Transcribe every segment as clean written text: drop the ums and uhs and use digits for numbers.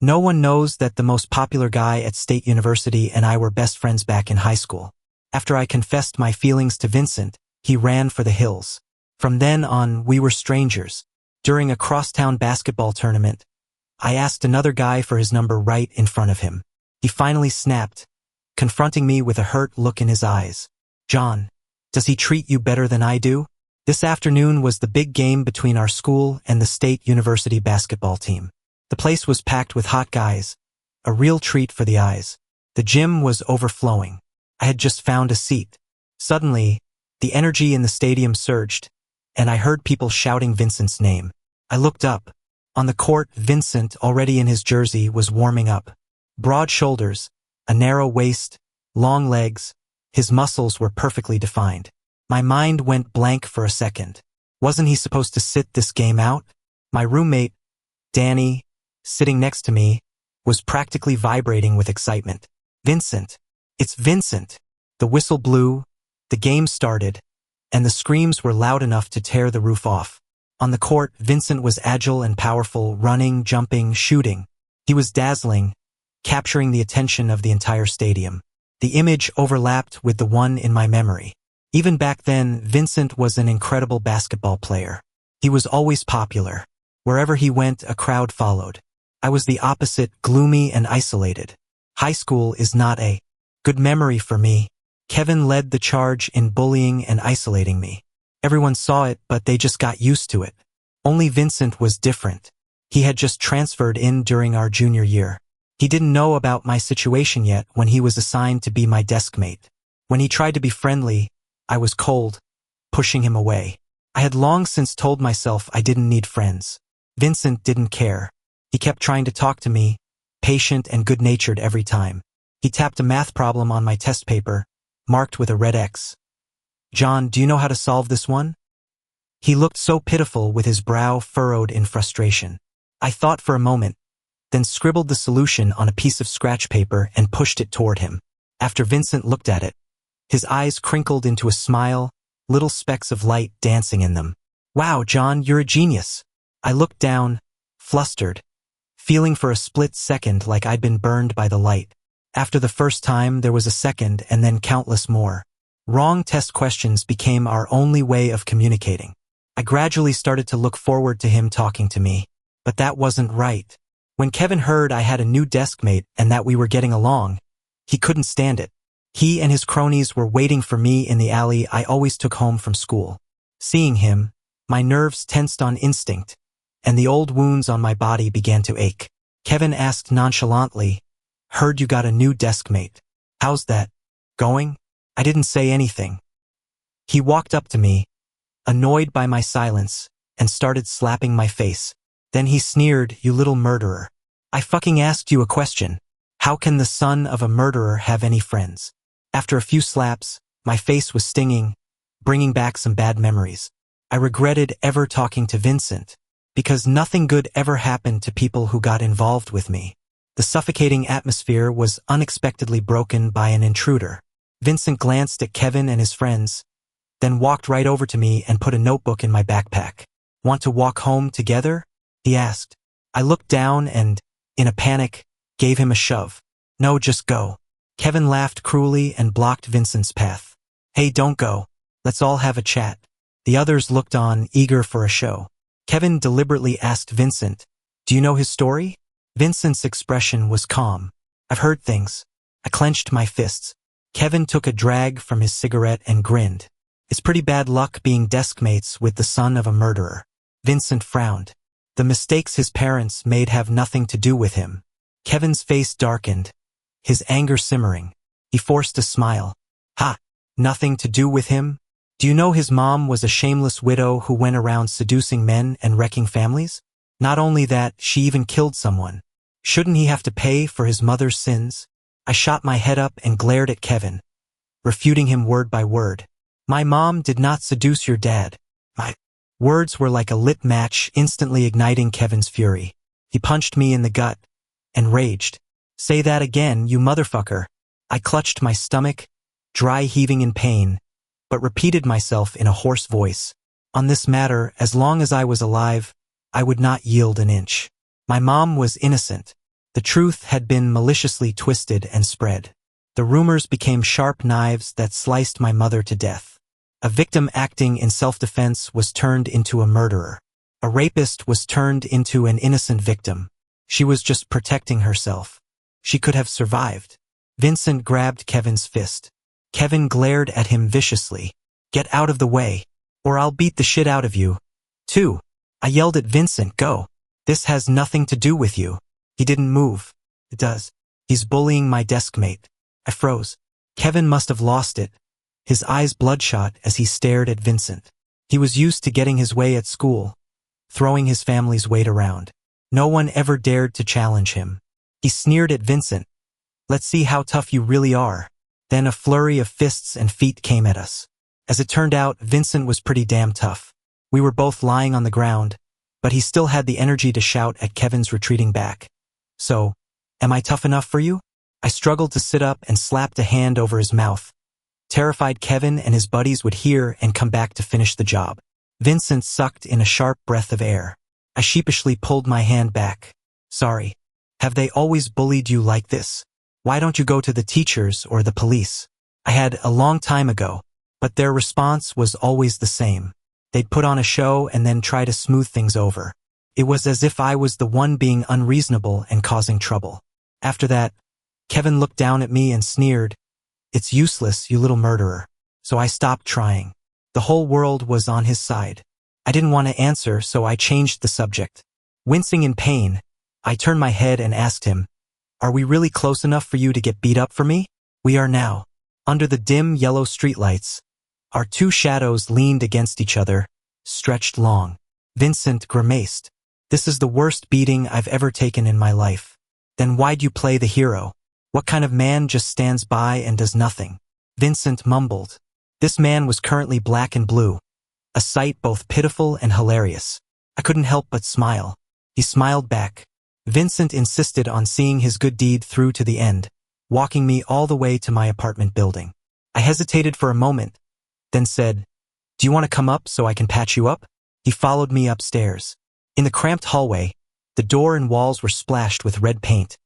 No one knows that the most popular guy at State University and I were best friends back in high school. After I confessed my feelings to Vincent, he ran for the hills. From then on, we were strangers. During a crosstown basketball tournament, I asked another guy for his number right in front of him. He finally snapped, confronting me with a hurt look in his eyes. "John, does he treat you better than I do?" This afternoon was the big game between our school and the State University basketball team. The place was packed with hot guys, a real treat for the eyes. The gym was overflowing. I had just found a seat. Suddenly, the energy in the stadium surged, and I heard people shouting Vincent's name. I looked up. On the court, Vincent, already in his jersey, was warming up. Broad shoulders, a narrow waist, long legs, his muscles were perfectly defined. My mind went blank for a second. Wasn't he supposed to sit this game out? My roommate, Danny, sitting next to me, was practically vibrating with excitement. "Vincent! It's Vincent!" The whistle blew, the game started, and the screams were loud enough to tear the roof off. On the court, Vincent was agile and powerful, running, jumping, shooting. He was dazzling, capturing the attention of the entire stadium. The image overlapped with the one in my memory. Even back then, Vincent was an incredible basketball player. He was always popular. Wherever he went, a crowd followed. I was the opposite, gloomy and isolated. High school is not a good memory for me. Kevin led the charge in bullying and isolating me. Everyone saw it, but they just got used to it. Only Vincent was different. He had just transferred in during our junior year. He didn't know about my situation yet when he was assigned to be my desk mate. When he tried to be friendly, I was cold, pushing him away. I had long since told myself I didn't need friends. Vincent didn't care. He kept trying to talk to me, patient and good-natured every time. He tapped a math problem on my test paper, marked with a red X. "John, do you know how to solve this one?" He looked so pitiful with his brow furrowed in frustration. I thought for a moment, then scribbled the solution on a piece of scratch paper and pushed it toward him. After Vincent looked at it, his eyes crinkled into a smile, little specks of light dancing in them. "Wow, John, you're a genius." I looked down, flustered, feeling for a split second like I'd been burned by the light. After the first time, there was a second and then countless more. Wrong test questions became our only way of communicating. I gradually started to look forward to him talking to me, but that wasn't right. When Kevin heard I had a new desk mate and that we were getting along, he couldn't stand it. He and his cronies were waiting for me in the alley I always took home from school. Seeing him, my nerves tensed on instinct, and the old wounds on my body began to ache. Kevin asked nonchalantly, "Heard you got a new desk mate. How's that going?" I didn't say anything. He walked up to me, annoyed by my silence, and started slapping my face. Then he sneered, "You little murderer. I fucking asked you a question. How can the son of a murderer have any friends?" After a few slaps, my face was stinging, bringing back some bad memories. I regretted ever talking to Vincent, because nothing good ever happened to people who got involved with me. The suffocating atmosphere was unexpectedly broken by an intruder. Vincent glanced at Kevin and his friends, then walked right over to me and put a notebook in my backpack. "Want to walk home together?" he asked. I looked down and, in a panic, gave him a shove. "No, just go." Kevin laughed cruelly and blocked Vincent's path. "Hey, don't go. Let's all have a chat." The others looked on, eager for a show. Kevin deliberately asked Vincent, "Do you know his story?" Vincent's expression was calm. "I've heard things." I clenched my fists. Kevin took a drag from his cigarette and grinned. "It's pretty bad luck being desk mates with the son of a murderer." Vincent frowned. "The mistakes his parents made have nothing to do with him." Kevin's face darkened, his anger simmering. He forced a smile. "Ha! Nothing to do with him? Do you know his mom was a shameless widow who went around seducing men and wrecking families? Not only that, she even killed someone. Shouldn't he have to pay for his mother's sins?" I shot my head up and glared at Kevin, refuting him word by word. "My mom did not seduce your dad." My words were like a lit match, instantly igniting Kevin's fury. He punched me in the gut and raged. "Say that again, you motherfucker." I clutched my stomach, dry heaving in pain, but repeated myself in a hoarse voice. On this matter, as long as I was alive, I would not yield an inch. My mom was innocent. The truth had been maliciously twisted and spread. The rumors became sharp knives that sliced my mother to death. A victim acting in self-defense was turned into a murderer. A rapist was turned into an innocent victim. She was just protecting herself. She could have survived. Vincent grabbed Kevin's fist. Kevin glared at him viciously. "Get out of the way, or I'll beat the shit out of you." 2. I yelled at Vincent, "Go. This has nothing to do with you." He didn't move. "It does. He's bullying my deskmate." I froze. Kevin must have lost it, his eyes bloodshot as he stared at Vincent. He was used to getting his way at school, throwing his family's weight around. No one ever dared to challenge him. He sneered at Vincent. "Let's see how tough you really are." Then a flurry of fists and feet came at us. As it turned out, Vincent was pretty damn tough. We were both lying on the ground, but he still had the energy to shout at Kevin's retreating back. "So, am I tough enough for you?" I struggled to sit up and slapped a hand over his mouth, terrified Kevin and his buddies would hear and come back to finish the job. Vincent sucked in a sharp breath of air. I sheepishly pulled my hand back. "Sorry. Have they always bullied you like this? Why don't you go to the teachers or the police?" I had a long time ago, but their response was always the same. They'd put on a show and then try to smooth things over. It was as if I was the one being unreasonable and causing trouble. After that, Kevin looked down at me and sneered, "It's useless, you little murderer." So I stopped trying. The whole world was on his side. I didn't want to answer, so I changed the subject. Wincing in pain, I turned my head and asked him, "Are we really close enough for you to get beat up for me?" "We are now." Under the dim yellow streetlights, our two shadows leaned against each other, stretched long. Vincent grimaced. "This is the worst beating I've ever taken in my life." "Then why'd you play the hero? What kind of man just stands by and does nothing?" Vincent mumbled. This man was currently black and blue, a sight both pitiful and hilarious. I couldn't help but smile. He smiled back. Vincent insisted on seeing his good deed through to the end, walking me all the way to my apartment building. I hesitated for a moment, then said, "Do you want to come up so I can patch you up?" He followed me upstairs. In the cramped hallway, the door and walls were splashed with red paint,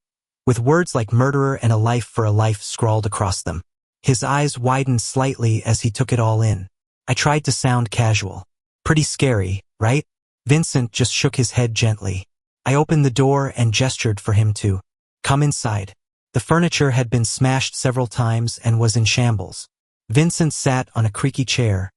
with words like "murderer" and "a life for a life" scrawled across them. His eyes widened slightly as he took it all in. I tried to sound casual. "Pretty scary, right?" Vincent just shook his head gently. I opened the door and gestured for him to come inside. The furniture had been smashed several times and was in shambles. Vincent sat on a creaky chair,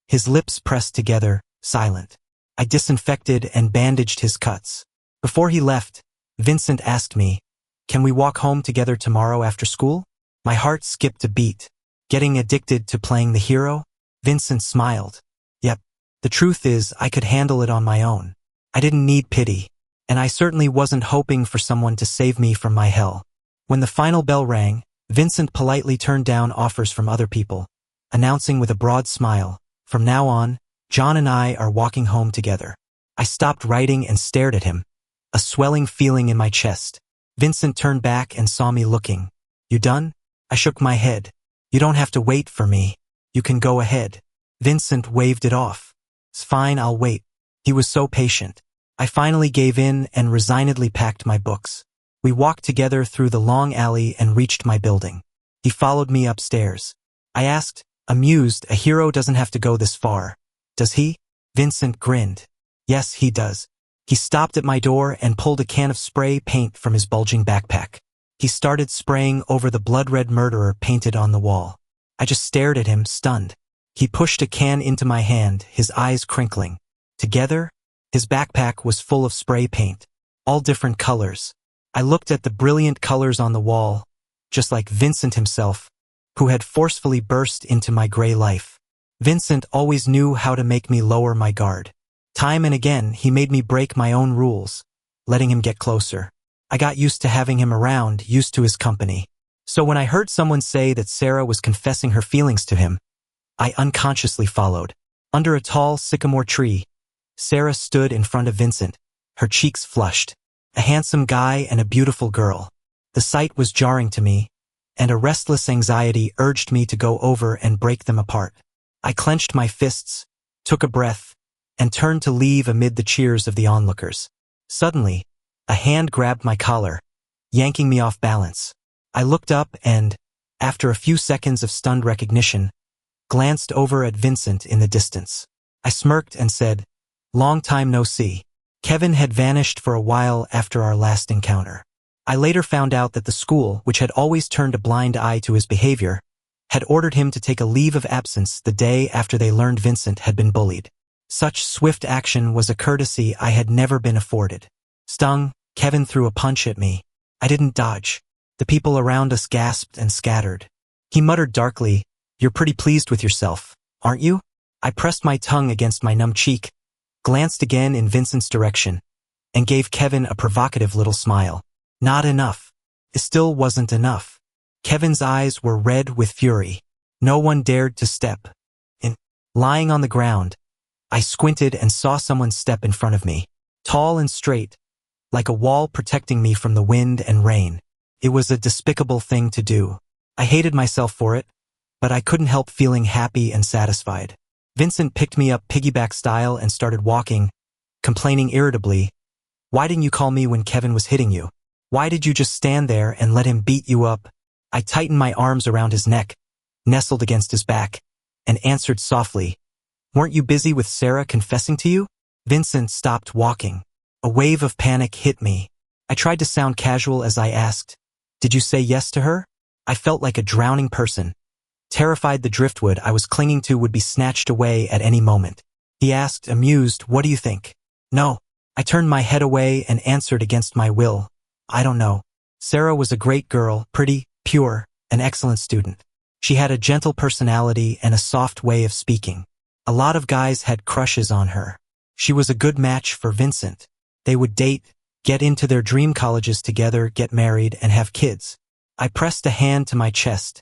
his lips pressed together, silent. I disinfected and bandaged his cuts. Before he left, Vincent asked me, "Can we walk home together tomorrow after school?" My heart skipped a beat. Getting addicted to playing the hero? Vincent smiled. "Yep. The truth is, I could handle it on my own. I didn't need pity, and I certainly wasn't hoping for someone to save me from my hell." When the final bell rang, Vincent politely turned down offers from other people, announcing with a broad smile, "From now on, John and I are walking home together." I stopped writing and stared at him, a swelling feeling in my chest. Vincent turned back and saw me looking. "You done?" I shook my head. "You don't have to wait for me. You can go ahead." Vincent waved it off. "It's fine, I'll wait." He was so patient. I finally gave in and resignedly packed my books. We walked together through the long alley and reached my building. He followed me upstairs. I asked, amused, "A hero doesn't have to go this far, does he?" Vincent grinned. "Yes, he does." He stopped at my door and pulled a can of spray paint from his bulging backpack. He started spraying over the blood-red murderer painted on the wall. I just stared at him, stunned. He pushed a can into my hand, his eyes crinkling. Together, his backpack was full of spray paint, all different colors. I looked at the brilliant colors on the wall, just like Vincent himself, who had forcefully burst into my gray life. Vincent always knew how to make me lower my guard. Time and again, he made me break my own rules, letting him get closer. I got used to having him around, used to his company. So when I heard someone say that Sarah was confessing her feelings to him, I unconsciously followed. Under a tall sycamore tree, Sarah stood in front of Vincent, her cheeks flushed. A handsome guy and a beautiful girl. The sight was jarring to me, and a restless anxiety urged me to go over and break them apart. I clenched my fists, took a breath, and turned to leave amid the cheers of the onlookers. Suddenly, a hand grabbed my collar, yanking me off balance. I looked up and, after a few seconds of stunned recognition, glanced over at Vincent in the distance. I smirked and said, "Long time no see." Kevin had vanished for a while after our last encounter. I later found out that the school, which had always turned a blind eye to his behavior, had ordered him to take a leave of absence the day after they learned Vincent had been bullied. Such swift action was a courtesy I had never been afforded. Stung, Kevin threw a punch at me. I didn't dodge. The people around us gasped and scattered. He muttered darkly, "You're pretty pleased with yourself, aren't you?" I pressed my tongue against my numb cheek, glanced again in Vincent's direction, and gave Kevin a provocative little smile. Not enough. It still wasn't enough. Kevin's eyes were red with fury. No one dared to step in. Lying on the ground, I squinted and saw someone step in front of me, tall and straight, like a wall protecting me from the wind and rain. It was a despicable thing to do. I hated myself for it, but I couldn't help feeling happy and satisfied. Vincent picked me up piggyback style and started walking, complaining irritably, "Why didn't you call me when Kevin was hitting you? Why did you just stand there and let him beat you up?" I tightened my arms around his neck, nestled against his back, and answered softly, "Weren't you busy with Sarah confessing to you?" Vincent stopped walking. A wave of panic hit me. I tried to sound casual as I asked, "Did you say yes to her?" I felt like a drowning person, terrified the driftwood I was clinging to would be snatched away at any moment. He asked, amused, "What do you think?" "No." I turned my head away and answered against my will, "I don't know." Sarah was a great girl, pretty, pure, an excellent student. She had a gentle personality and a soft way of speaking. A lot of guys had crushes on her. She was a good match for Vincent. They would date, get into their dream colleges together, get married, and have kids. I pressed a hand to my chest,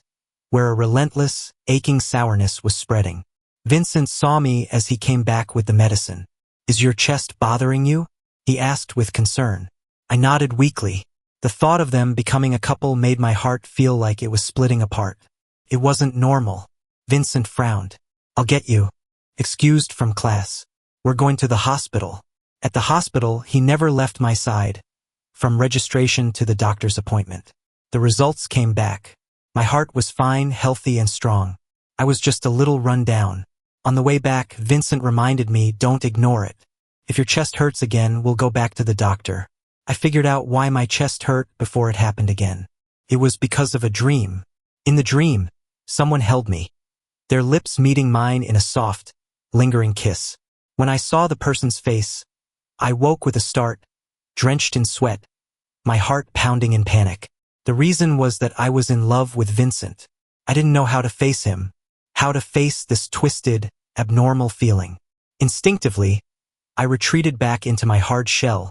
where a relentless, aching sourness was spreading. Vincent saw me as he came back with the medicine. "Is your chest bothering you?" he asked with concern. I nodded weakly. The thought of them becoming a couple made my heart feel like it was splitting apart. It wasn't normal. Vincent frowned. "I'll get you excused from class. We're going to the hospital." At the hospital, he never left my side, from registration to the doctor's appointment. The results came back. My heart was fine, healthy, and strong. I was just a little run down. On the way back, Vincent reminded me, "Don't ignore it. If your chest hurts again, we'll go back to the doctor." I figured out why my chest hurt before it happened again. It was because of a dream. In the dream, someone held me, their lips meeting mine in a soft, lingering kiss. When I saw the person's face, I woke with a start, drenched in sweat, my heart pounding in panic. The reason was that I was in love with Vincent. I didn't know how to face him, how to face this twisted, abnormal feeling. Instinctively, I retreated back into my hard shell,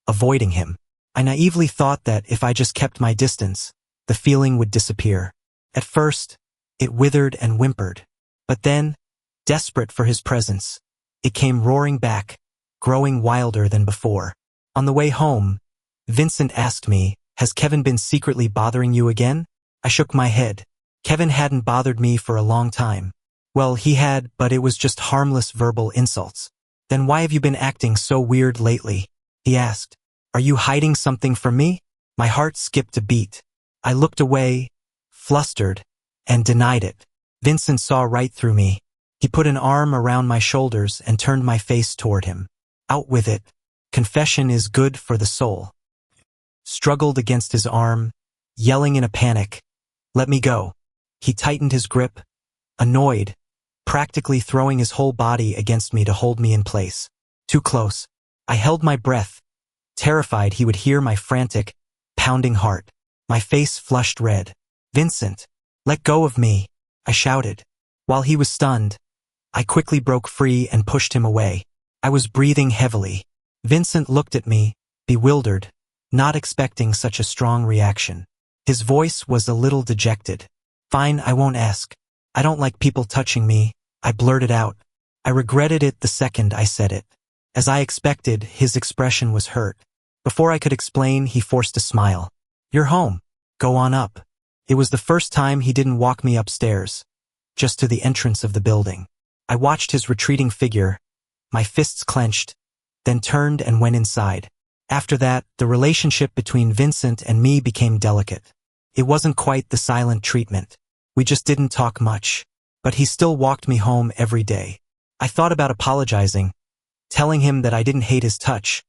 avoiding him. I naively thought that if I just kept my distance, the feeling would disappear. At first, it withered and whimpered. But then, desperate for his presence, it came roaring back, growing wilder than before. On the way home, Vincent asked me, "Has Kevin been secretly bothering you again?" I shook my head. Kevin hadn't bothered me for a long time. Well, he had, but it was just harmless verbal insults. "Then why have you been acting so weird lately?" he asked. "Are you hiding something from me?" My heart skipped a beat. I looked away, flustered, and denied it. Vincent saw right through me. He put an arm around my shoulders and turned my face toward him. "Out with it. Confession is good for the soul." Struggled against his arm, yelling in a panic, "Let me go." He tightened his grip, annoyed, practically throwing his whole body against me to hold me in place. Too close. I held my breath, terrified he would hear my frantic, pounding heart. My face flushed red. "Vincent, let go of me," I shouted. While he was stunned, I quickly broke free and pushed him away. I was breathing heavily. Vincent looked at me, bewildered, not expecting such a strong reaction. His voice was a little dejected. "Fine, I won't ask. I don't like people touching me," I blurted out. I regretted it the second I said it. As I expected, his expression was hurt. Before I could explain, he forced a smile. "You're home. Go on up." It was the first time he didn't walk me upstairs, just to the entrance of the building. I watched his retreating figure, my fists clenched, then turned and went inside. After that, the relationship between Vincent and me became delicate. It wasn't quite the silent treatment. We just didn't talk much. But he still walked me home every day. I thought about apologizing, telling him that I didn't hate his touch,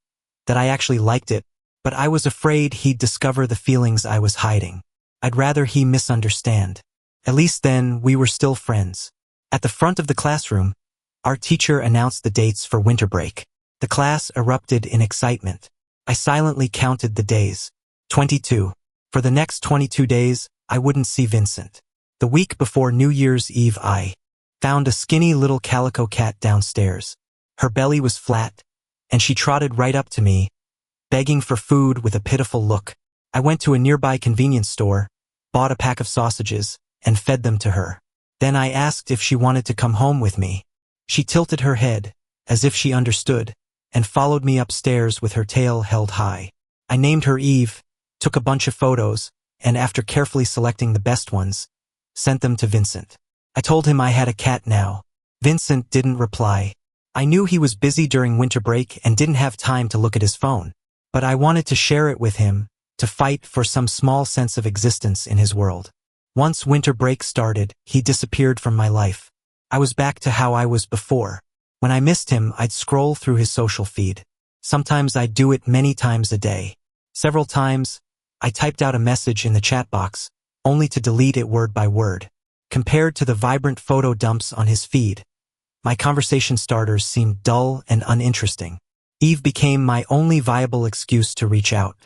that I actually liked it, but I was afraid he'd discover the feelings I was hiding. I'd rather he misunderstand. At least then, we were still friends. At the front of the classroom, our teacher announced the dates for winter break. The class erupted in excitement. I silently counted the days. 22. For the next 22 days, I wouldn't see Vincent. The week before New Year's Eve, I found a skinny little calico cat downstairs. Her belly was flat, and she trotted right up to me, begging for food with a pitiful look. I went to a nearby convenience store, bought a pack of sausages, and fed them to her. Then I asked if she wanted to come home with me. She tilted her head, as if she understood, and followed me upstairs with her tail held high. I named her Eve, took a bunch of photos, and after carefully selecting the best ones, sent them to Vincent. I told him I had a cat now. Vincent didn't reply. I knew he was busy during winter break and didn't have time to look at his phone. But I wanted to share it with him, to fight for some small sense of existence in his world. Once winter break started, he disappeared from my life. I was back to how I was before. When I missed him, I'd scroll through his social feed. Sometimes I'd do it many times a day. Several times, I typed out a message in the chat box, only to delete it word by word. Compared to the vibrant photo dumps on his feed, my conversation starters seemed dull and uninteresting. Eve became my only viable excuse to reach out.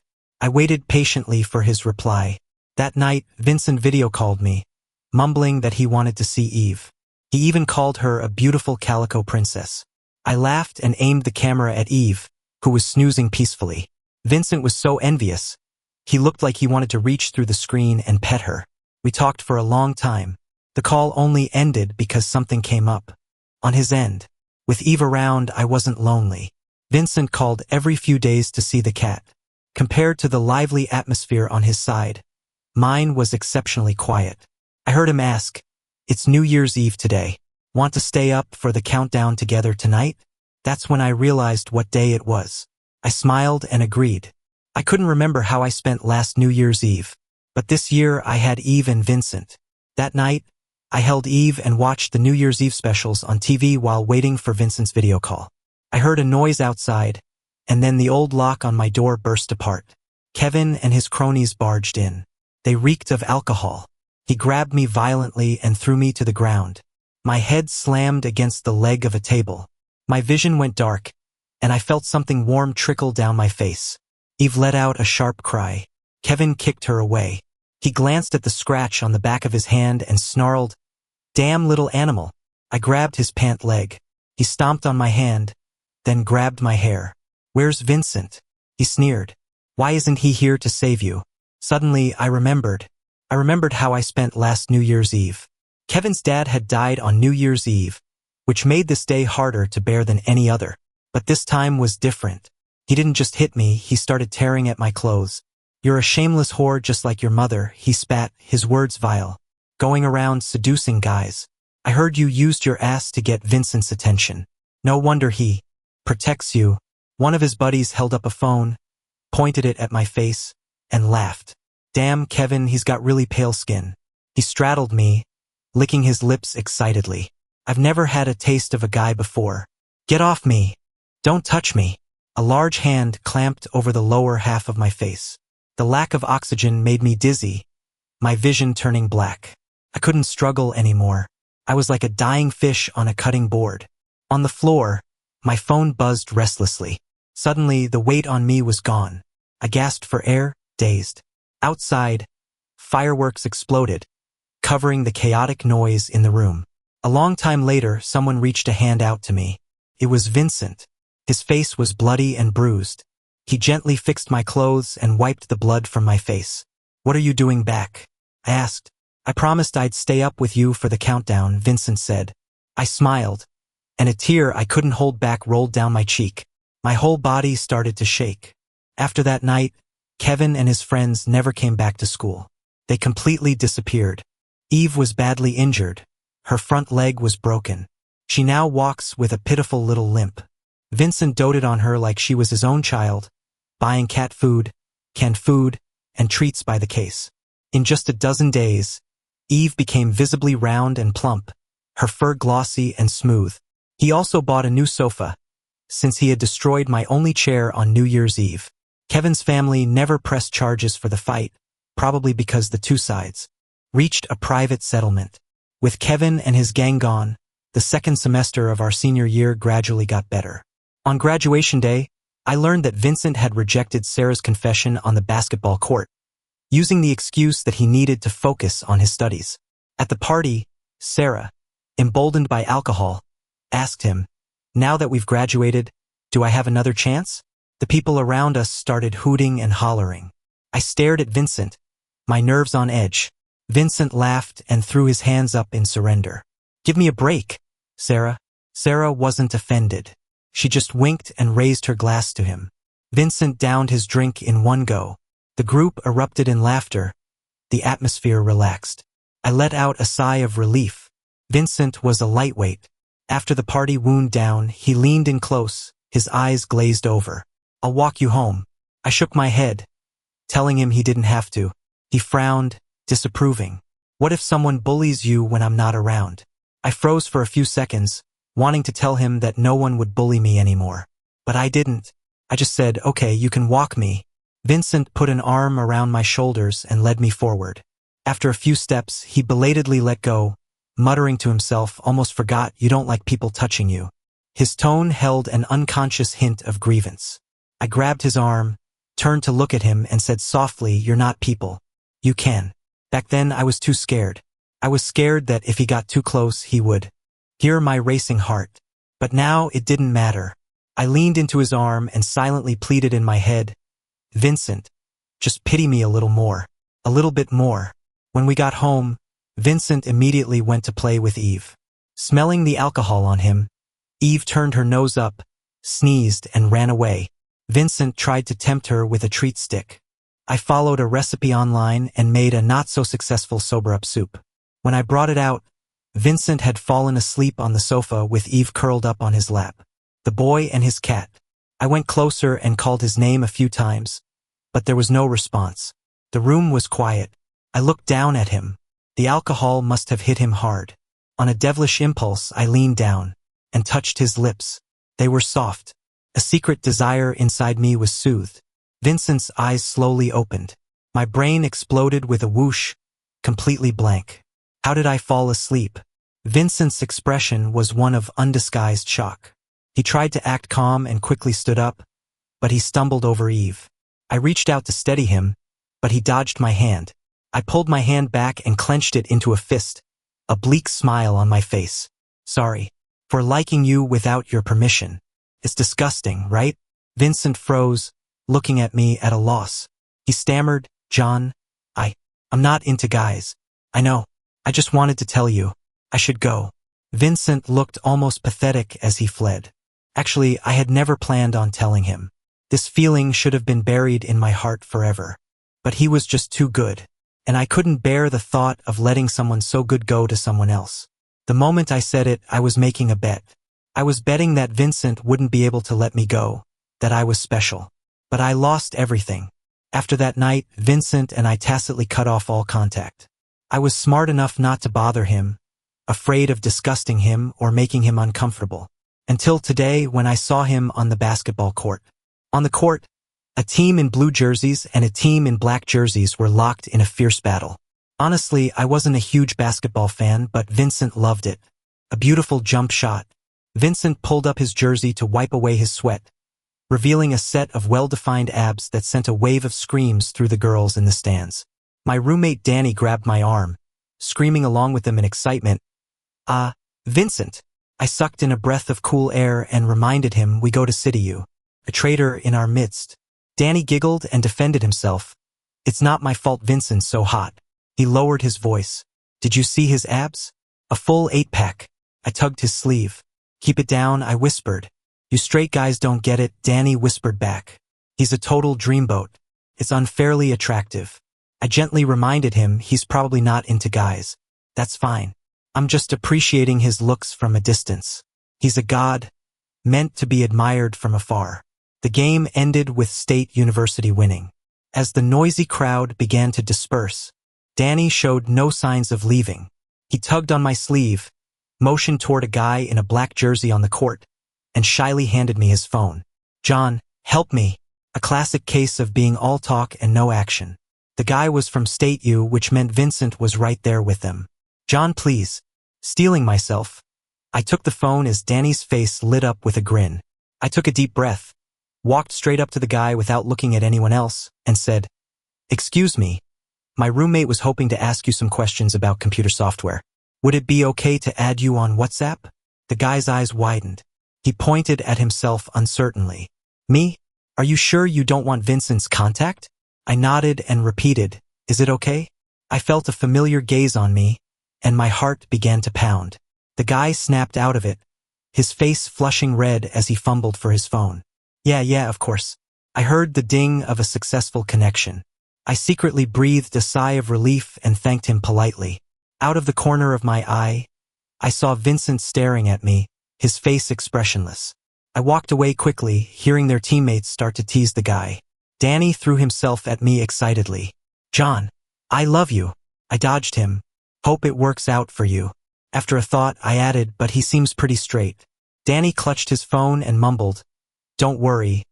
I waited patiently for his reply. That night, Vincent video called me, mumbling that he wanted to see Eve. He even called her a beautiful calico princess. I laughed and aimed the camera at Eve, who was snoozing peacefully. Vincent was so envious. He looked like he wanted to reach through the screen and pet her. We talked for a long time. The call only ended because something came up. On his end. With Eve around, I wasn't lonely. Vincent called every few days to see the cat. Compared to the lively atmosphere on his side, mine was exceptionally quiet. I heard him ask, "It's New Year's Eve today. Want to stay up for the countdown together tonight?" That's when I realized what day it was. I smiled and agreed. I couldn't remember how I spent last New Year's Eve, but this year I had Eve and Vincent. That night, I held Eve and watched the New Year's Eve specials on TV while waiting for Vincent's video call. I heard a noise outside, and then the old lock on my door burst apart. Kevin and his cronies barged in. They reeked of alcohol. He grabbed me violently and threw me to the ground. My head slammed against the leg of a table. My vision went dark, and I felt something warm trickle down my face. Eve let out a sharp cry. Kevin kicked her away. He glanced at the scratch on the back of his hand and snarled, "Damn little animal." I grabbed his pant leg. He stomped on my hand, then grabbed my hair. "Where's Vincent?" he sneered. "Why isn't he here to save you?" Suddenly, I remembered how I spent last New Year's Eve. Kevin's dad had died on New Year's Eve, which made this day harder to bear than any other. But this time was different. He didn't just hit me, he started tearing at my clothes. "You're a shameless whore just like your mother," he spat, his words vile. "Going around seducing guys. I heard you used your ass to get Vincent's attention. No wonder he protects you." One of his buddies held up a phone, pointed it at my face, and laughed. "Damn, Kevin, he's got really pale skin." He straddled me, licking his lips excitedly. "I've never had a taste of a guy before. Get off me. Don't touch me." A large hand clamped over the lower half of my face. The lack of oxygen made me dizzy, my vision turning black. I couldn't struggle anymore. I was like a dying fish on a cutting board. On the floor, my phone buzzed restlessly. Suddenly, the weight on me was gone. I gasped for air, dazed. Outside, fireworks exploded, covering the chaotic noise in the room. A long time later, someone reached a hand out to me. It was Vincent. His face was bloody and bruised. He gently fixed my clothes and wiped the blood from my face. "What are you doing back?" I asked. "I promised I'd stay up with you for the countdown," Vincent said. I smiled, and a tear I couldn't hold back rolled down my cheek. My whole body started to shake. After that night, Kevin and his friends never came back to school. They completely disappeared. Eve was badly injured. Her front leg was broken. She now walks with a pitiful little limp. Vincent doted on her like she was his own child, buying cat food, canned food, and treats by the case. In just a dozen days, Eve became visibly round and plump, her fur glossy and smooth. He also bought a new sofa, since he had destroyed my only chair on New Year's Eve. Kevin's family never pressed charges for the fight, probably because the two sides reached a private settlement. With Kevin and his gang gone, the second semester of our senior year gradually got better. On graduation day, I learned that Vincent had rejected Sarah's confession on the basketball court, using the excuse that he needed to focus on his studies. At the party, Sarah, emboldened by alcohol, asked him, "Now that we've graduated, do I have another chance?" The people around us started hooting and hollering. I stared at Vincent, my nerves on edge. Vincent laughed and threw his hands up in surrender. "Give me a break, Sarah." Sarah wasn't offended. She just winked and raised her glass to him. Vincent downed his drink in one go. The group erupted in laughter. The atmosphere relaxed. I let out a sigh of relief. Vincent was a lightweight. After the party wound down, he leaned in close, his eyes glazed over. "I'll walk you home." I shook my head, telling him he didn't have to. He frowned, disapproving. "What if someone bullies you when I'm not around?" I froze for a few seconds, wanting to tell him that no one would bully me anymore. But I didn't. I just said, "Okay, you can walk me." Vincent put an arm around my shoulders and led me forward. After a few steps, he belatedly let go, muttering to himself, "Almost forgot you don't like people touching you." His tone held an unconscious hint of grievance. I grabbed his arm, turned to look at him, and said softly, "You're not people. You can." Back then, I was too scared. I was scared that if he got too close, he would hear my racing heart. But now it didn't matter. I leaned into his arm and silently pleaded in my head, "Vincent, just pity me a little more. A little bit more." When we got home, Vincent immediately went to play with Eve. Smelling the alcohol on him, Eve turned her nose up, sneezed, and ran away. Vincent tried to tempt her with a treat stick. I followed a recipe online and made a not-so-successful sober-up soup. When I brought it out, Vincent had fallen asleep on the sofa with Eve curled up on his lap. The boy and his cat. I went closer and called his name a few times, but there was no response. The room was quiet. I looked down at him. The alcohol must have hit him hard. On a devilish impulse, I leaned down and touched his lips. They were soft. A secret desire inside me was soothed. Vincent's eyes slowly opened. My brain exploded with a whoosh, completely blank. How did I fall asleep? Vincent's expression was one of undisguised shock. He tried to act calm and quickly stood up, but he stumbled over Eve. I reached out to steady him, but he dodged my hand. I pulled my hand back and clenched it into a fist, a bleak smile on my face. "Sorry for liking you without your permission. It's disgusting, right?" Vincent froze, looking at me at a loss. He stammered, "John, I'm not into guys. I know. I just wanted to tell you. I should go." Vincent looked almost pathetic as he fled. Actually, I had never planned on telling him. This feeling should have been buried in my heart forever. But he was just too good, and I couldn't bear the thought of letting someone so good go to someone else. The moment I said it, I was making a bet. I was betting that Vincent wouldn't be able to let me go, that I was special. But I lost everything. After that night, Vincent and I tacitly cut off all contact. I was smart enough not to bother him, afraid of disgusting him or making him uncomfortable. Until today, when I saw him on the basketball court. On the court, a team in blue jerseys and a team in black jerseys were locked in a fierce battle. Honestly, I wasn't a huge basketball fan, but Vincent loved it. A beautiful jump shot. Vincent pulled up his jersey to wipe away his sweat, revealing a set of well-defined abs that sent a wave of screams through the girls in the stands. My roommate Danny grabbed my arm, screaming along with them in excitement, Vincent!" I sucked in a breath of cool air and reminded him we go to city you, a traitor in our midst. Danny giggled and defended himself. "It's not my fault Vincent's so hot." He lowered his voice. "Did you see his abs? A full 8-pack. I tugged his sleeve. "Keep it down," I whispered. "You straight guys don't get it," Danny whispered back. "He's a total dreamboat. It's unfairly attractive." I gently reminded him he's probably not into guys. "That's fine. I'm just appreciating his looks from a distance. He's a god, meant to be admired from afar." The game ended with State University winning. As the noisy crowd began to disperse, Danny showed no signs of leaving. He tugged on my sleeve, motioned toward a guy in a black jersey on the court, and shyly handed me his phone. "John, help me." A classic case of being all talk and no action. The guy was from State U, which meant Vincent was right there with them. "John, please." Steeling myself, I took the phone as Danny's face lit up with a grin. I took a deep breath, walked straight up to the guy without looking at anyone else, and said, "Excuse me, my roommate was hoping to ask you some questions about computer software. Would it be okay to add you on WhatsApp?" The guy's eyes widened. He pointed at himself uncertainly. "Me? Are you sure you don't want Vincent's contact?" I nodded and repeated, "Is it okay?" I felt a familiar gaze on me, and my heart began to pound. The guy snapped out of it, his face flushing red as he fumbled for his phone. Yeah, of course." I heard the ding of a successful connection. I secretly breathed a sigh of relief and thanked him politely. Out of the corner of my eye, I saw Vincent staring at me, his face expressionless. I walked away quickly, hearing their teammates start to tease the guy. Danny threw himself at me excitedly. "John, I love you." I dodged him. "Hope it works out for you." After a thought, I added, "But he seems pretty straight." Danny clutched his phone and mumbled, "Don't worry.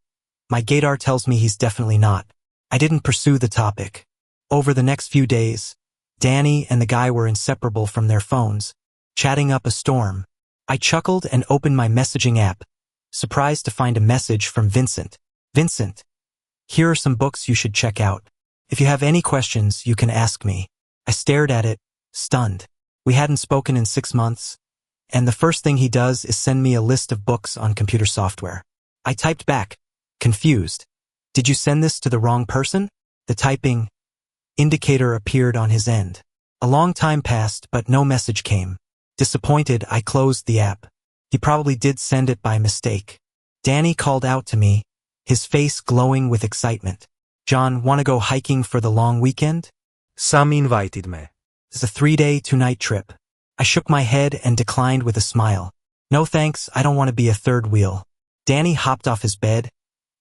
My gaydar tells me he's definitely not." I didn't pursue the topic. Over the next few days, Danny and the guy were inseparable from their phones, chatting up a storm. I chuckled and opened my messaging app, surprised to find a message from Vincent. "Vincent, here are some books you should check out. If you have any questions, you can ask me." I stared at it, stunned. We hadn't spoken in 6 months, and the first thing he does is send me a list of books on computer software. I typed back, confused, "Did you send this to the wrong person?" The typing indicator appeared on his end. A long time passed, but no message came. Disappointed, I closed the app. He probably did send it by mistake. Danny called out to me, his face glowing with excitement. "John, wanna go hiking for the long weekend?" Sam invited me. It's a 3-day, 2-night trip. I shook my head and declined with a smile. "No thanks, I don't want to be a third wheel." Danny hopped off his bed,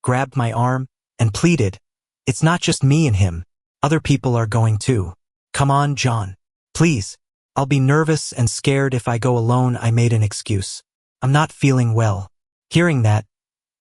grabbed my arm, and pleaded, "It's not just me and him. Other people are going too. Come on, John. Please. I'll be nervous and scared if I go alone." I made an excuse. "I'm not feeling well." Hearing that,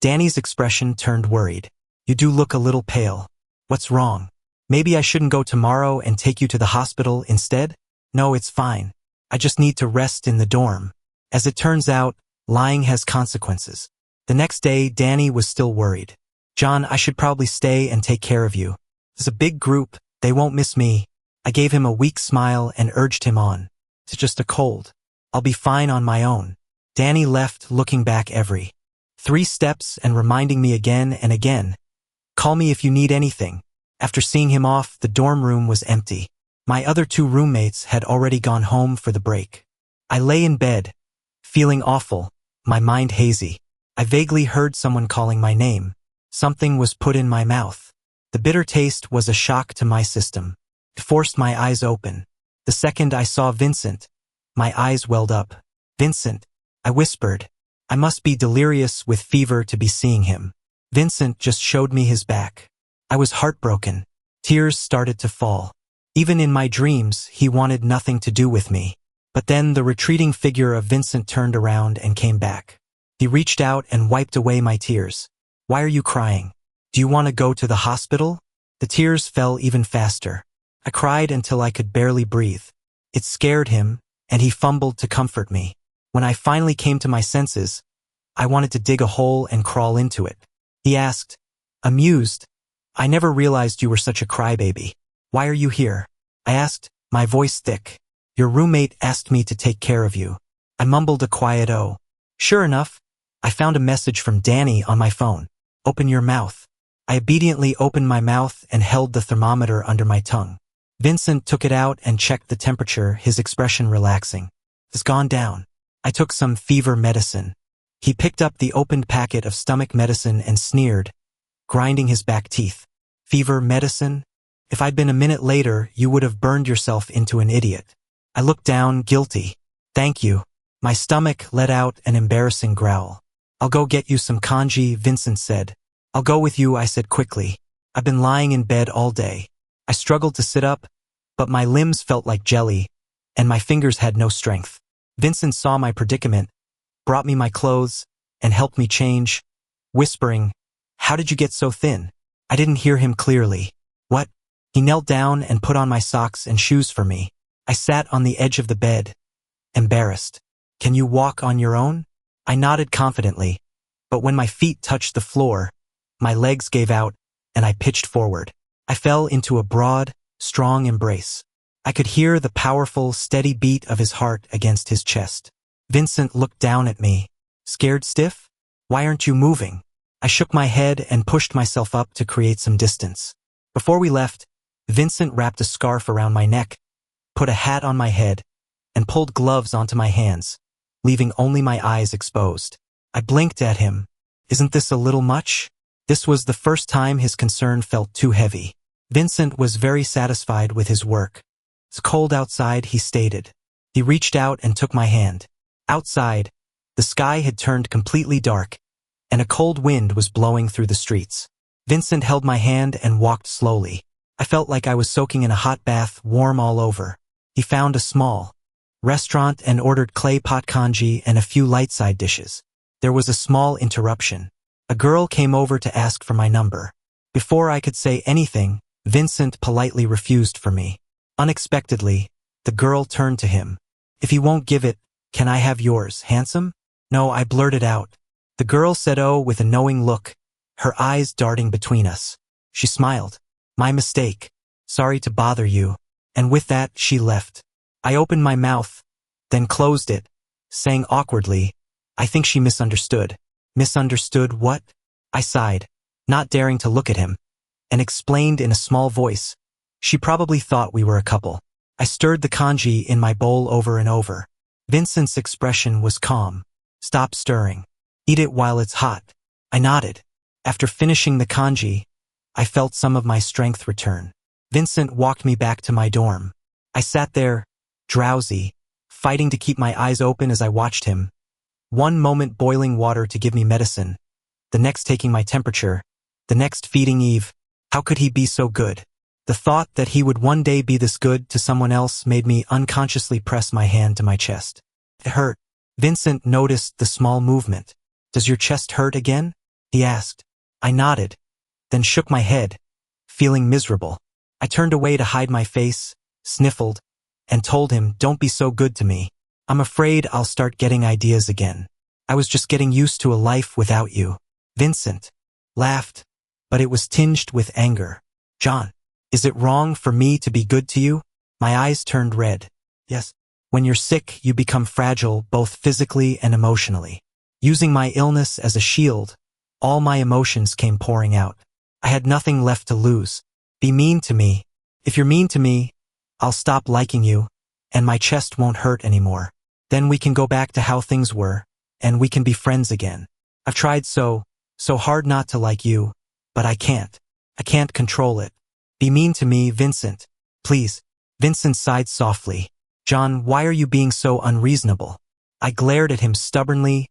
Danny's expression turned worried. "You do look a little pale. What's wrong? Maybe I shouldn't go tomorrow and take you to the hospital instead?" "No, it's fine. I just need to rest in the dorm." As it turns out, lying has consequences. The next day, Danny was still worried. "John, I should probably stay and take care of you. It's a big group, they won't miss me." I gave him a weak smile and urged him on. "It's just a cold. I'll be fine on my own." Danny left, looking back every 3 steps and reminding me again and again, "Call me if you need anything." After seeing him off, the dorm room was empty. My other 2 roommates had already gone home for the break. I lay in bed, feeling awful, my mind hazy. I vaguely heard someone calling my name. Something was put in my mouth. The bitter taste was a shock to my system. It forced my eyes open. The second I saw Vincent, my eyes welled up. "Vincent," I whispered. I must be delirious with fever to be seeing him. Vincent just showed me his back. I was heartbroken. Tears started to fall. Even in my dreams, he wanted nothing to do with me. But then the retreating figure of Vincent turned around and came back. He reached out and wiped away my tears. "Why are you crying? Do you want to go to the hospital?" The tears fell even faster. I cried until I could barely breathe. It scared him, and he fumbled to comfort me. When I finally came to my senses, I wanted to dig a hole and crawl into it. He asked, amused, "I never realized you were such a crybaby. Why are you here?" I asked, my voice thick. "Your roommate asked me to take care of you." I mumbled a quiet "oh." Sure enough, I found a message from Danny on my phone. "Open your mouth." I obediently opened my mouth and held the thermometer under my tongue. Vincent took it out and checked the temperature, his expression relaxing. "It's gone down." I took some fever medicine. He picked up the opened packet of stomach medicine and sneered, grinding his back teeth. "Fever medicine? If I'd been a minute later, you would have burned yourself into an idiot." I looked down, guilty. "Thank you." My stomach let out an embarrassing growl. "I'll go get you some kanji," Vincent said, I'll go with you, I said quickly. I've been lying in bed all day. I struggled to sit up, but my limbs felt like jelly, and my fingers had no strength. Vincent saw my predicament, brought me my clothes, and helped me change, whispering, "How did you get so thin?" I didn't hear him clearly. "What?" He knelt down and put on my socks and shoes for me. I sat on the edge of the bed, embarrassed. "Can you walk on your own?" I nodded confidently, but when my feet touched the floor, my legs gave out, and I pitched forward. I fell into a broad, strong embrace. I could hear the powerful, steady beat of his heart against his chest. Vincent looked down at me. "Scared stiff? Why aren't you moving?" I shook my head and pushed myself up to create some distance. Before we left, Vincent wrapped a scarf around my neck, put a hat on my head, and pulled gloves onto my hands, leaving only my eyes exposed. I blinked at him. Isn't this a little much? This was the first time his concern felt too heavy. Vincent was very satisfied with his work. "It's cold outside," he stated. He reached out and took my hand. Outside, the sky had turned completely dark, and a cold wind was blowing through the streets. Vincent held my hand and walked slowly. I felt like I was soaking in a hot bath, warm all over. He found a small restaurant and ordered clay pot congee and a few light side dishes. There was a small interruption. A girl came over to ask for my number. Before I could say anything, Vincent politely refused for me. Unexpectedly, the girl turned to him. "If he won't give it, can I have yours, handsome?" "No," I blurted out. The girl said "oh" with a knowing look, her eyes darting between us. She smiled. "My mistake. Sorry to bother you." And with that, she left. I opened my mouth, then closed it, saying awkwardly, "I think she misunderstood." "Misunderstood what?" I sighed, not daring to look at him, and explained in a small voice, "She probably thought we were a couple." I stirred the congee in my bowl over and over. Vincent's expression was calm. "Stop stirring. Eat it while it's hot." I nodded. After finishing the congee, I felt some of my strength return. Vincent walked me back to my dorm. I sat there, drowsy, fighting to keep my eyes open as I watched him. One moment boiling water to give me medicine, the next taking my temperature, the next feeding Eve. How could he be so good? The thought that he would one day be this good to someone else made me unconsciously press my hand to my chest. It hurt. Vincent noticed the small movement. "Does your chest hurt again?" he asked. I nodded, then shook my head, feeling miserable. I turned away to hide my face, sniffled, and told him, "Don't be so good to me. I'm afraid I'll start getting ideas again. I was just getting used to a life without you." Vincent laughed, but it was tinged with anger. "John, is it wrong for me to be good to you?" My eyes turned red. "Yes. When you're sick, you become fragile both physically and emotionally." Using my illness as a shield, all my emotions came pouring out. I had nothing left to lose. "Be mean to me. If you're mean to me, I'll stop liking you, and my chest won't hurt anymore. Then we can go back to how things were, and we can be friends again. I've tried so hard not to like you, but I can't. I can't control it. Be mean to me, Vincent. Please." Vincent sighed softly. "John, why are you being so unreasonable?" I glared at him stubbornly,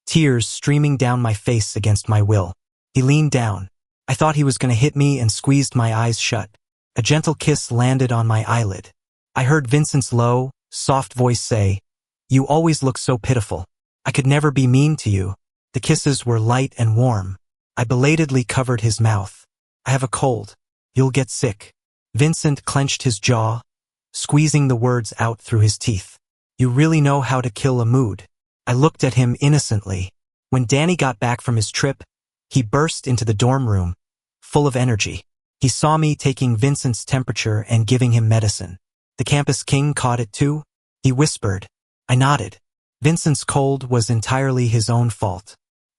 tears streaming down my face against my will. He leaned down. I thought he was going to hit me and squeezed my eyes shut. A gentle kiss landed on my eyelid. I heard Vincent's low, soft voice say, "You always look so pitiful. I could never be mean to you." The kisses were light and warm. I belatedly covered his mouth. "I have a cold. You'll get sick." Vincent clenched his jaw, squeezing the words out through his teeth. "You really know how to kill a mood." I looked at him innocently. When Danny got back from his trip, he burst into the dorm room, full of energy. He saw me taking Vincent's temperature and giving him medicine. "The campus king caught it too?" he whispered. I nodded. Vincent's cold was entirely his own fault.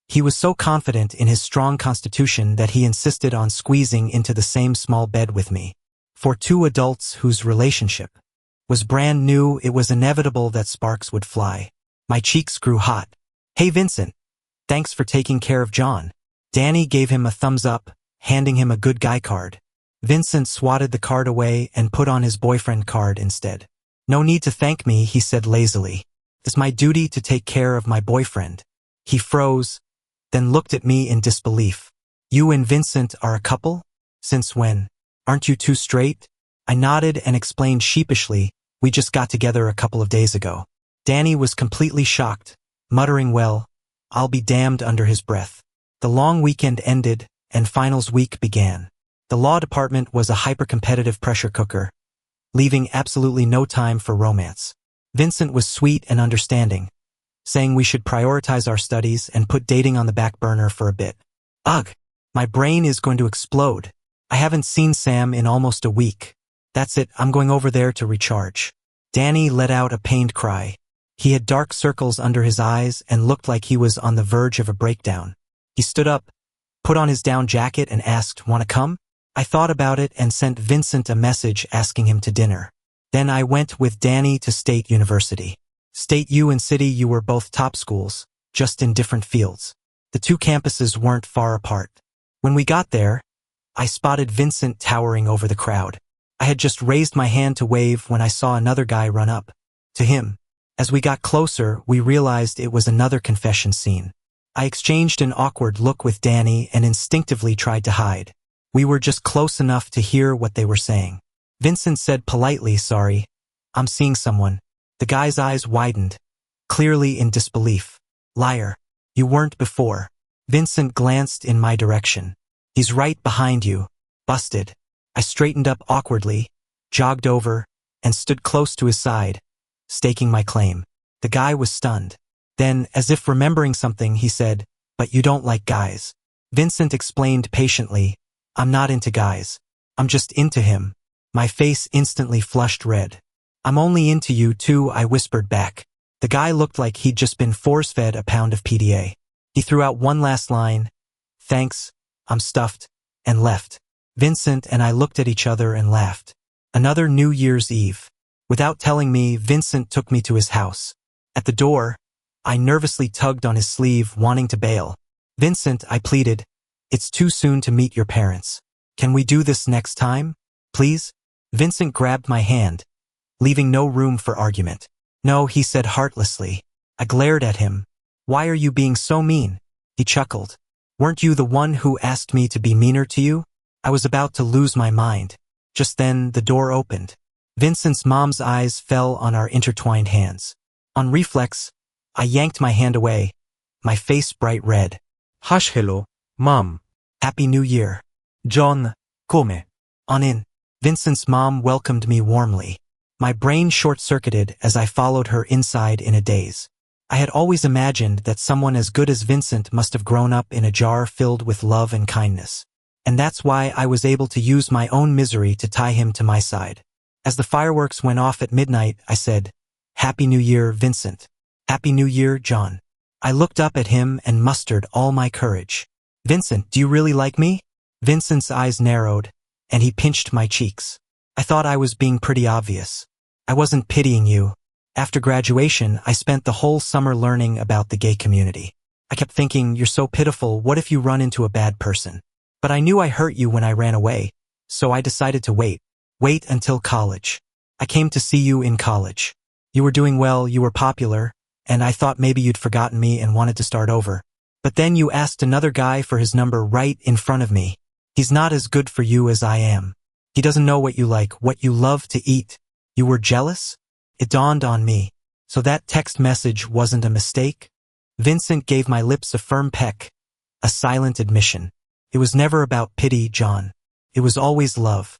He was so confident in his strong constitution that he insisted on squeezing into the same small bed with me. For two adults whose relationship was brand new, it was inevitable that sparks would fly. My cheeks grew hot. "Hey Vincent, thanks for taking care of John." Danny gave him a thumbs up, handing him a good guy card. Vincent swatted the card away and put on his boyfriend card instead. "No need to thank me," he said lazily. "It's my duty to take care of my boyfriend." He froze, then looked at me in disbelief. You and Vincent are a couple? Since when? Aren't you two straight? I nodded and explained sheepishly, we just got together a couple of days ago. Danny was completely shocked, muttering, well, I'll be damned under his breath. The long weekend ended, and finals week began. The law department was a hyper-competitive pressure cooker, leaving absolutely no time for romance. Vincent was sweet and understanding, saying we should prioritize our studies and put dating on the back burner for a bit. Ugh! My brain is going to explode. I haven't seen Sam in almost a week. That's it, I'm going over there to recharge. Danny let out a pained cry. He had dark circles under his eyes and looked like he was on the verge of a breakdown. He stood up, put on his down jacket and asked, "Wanna come?" I thought about it and sent Vincent a message asking him to dinner. Then I went with Danny to State University. State U and City U were both top schools, just in different fields. The two campuses weren't far apart. When we got there, I spotted Vincent towering over the crowd. I had just raised my hand to wave when I saw another guy run up to him. As we got closer, we realized it was another confession scene. I exchanged an awkward look with Danny and instinctively tried to hide. We were just close enough to hear what they were saying. Vincent said politely, "Sorry, I'm seeing someone." The guy's eyes widened, clearly in disbelief. "Liar. You weren't before." Vincent glanced in my direction. "He's right behind you." Busted. I straightened up awkwardly, jogged over, and stood close to his side, staking my claim. The guy was stunned. Then, as if remembering something, he said, "But you don't like guys." Vincent explained patiently, "I'm not into guys. I'm just into him." My face instantly flushed red. "I'm only into you too," I whispered back. The guy looked like he'd just been force-fed a pound of PDA. He threw out one last line, "Thanks, I'm stuffed," and left. Vincent and I looked at each other and laughed. Another New Year's Eve. Without telling me, Vincent took me to his house. At the door, I nervously tugged on his sleeve, wanting to bail. "Vincent," I pleaded, "it's too soon to meet your parents. Can we do this next time? Please?" Vincent grabbed my hand, leaving no room for argument. "No," he said heartlessly. I glared at him. "Why are you being so mean?" He chuckled. "Weren't you the one who asked me to be meaner to you?" I was about to lose my mind. Just then, the door opened. Vincent's mom's eyes fell on our intertwined hands. On reflex, I yanked my hand away, my face bright red. Hush, hello, Mom. "Happy New Year." John, come. On in. Vincent's mom welcomed me warmly. My brain short-circuited as I followed her inside in a daze. I had always imagined that someone as good as Vincent must have grown up in a jar filled with love and kindness. And that's why I was able to use my own misery to tie him to my side. As the fireworks went off at midnight, I said, "Happy New Year, Vincent." "Happy New Year, John." I looked up at him and mustered all my courage. "Vincent, do you really like me?" Vincent's eyes narrowed, and he pinched my cheeks. I thought I was being pretty obvious. "I wasn't pitying you. After graduation, I spent the whole summer learning about the gay community. I kept thinking, you're so pitiful, what if you run into a bad person? But I knew I hurt you when I ran away, so I decided to wait. Wait until college. I came to see you in college. You were doing well, you were popular, and I thought maybe you'd forgotten me and wanted to start over. But then you asked another guy for his number right in front of me. He's not as good for you as I am. He doesn't know what you like, what you love to eat. You were jealous? It dawned on me. So that text message wasn't a mistake? Vincent gave my lips a firm peck, a silent admission. It was never about pity, John. It was always love.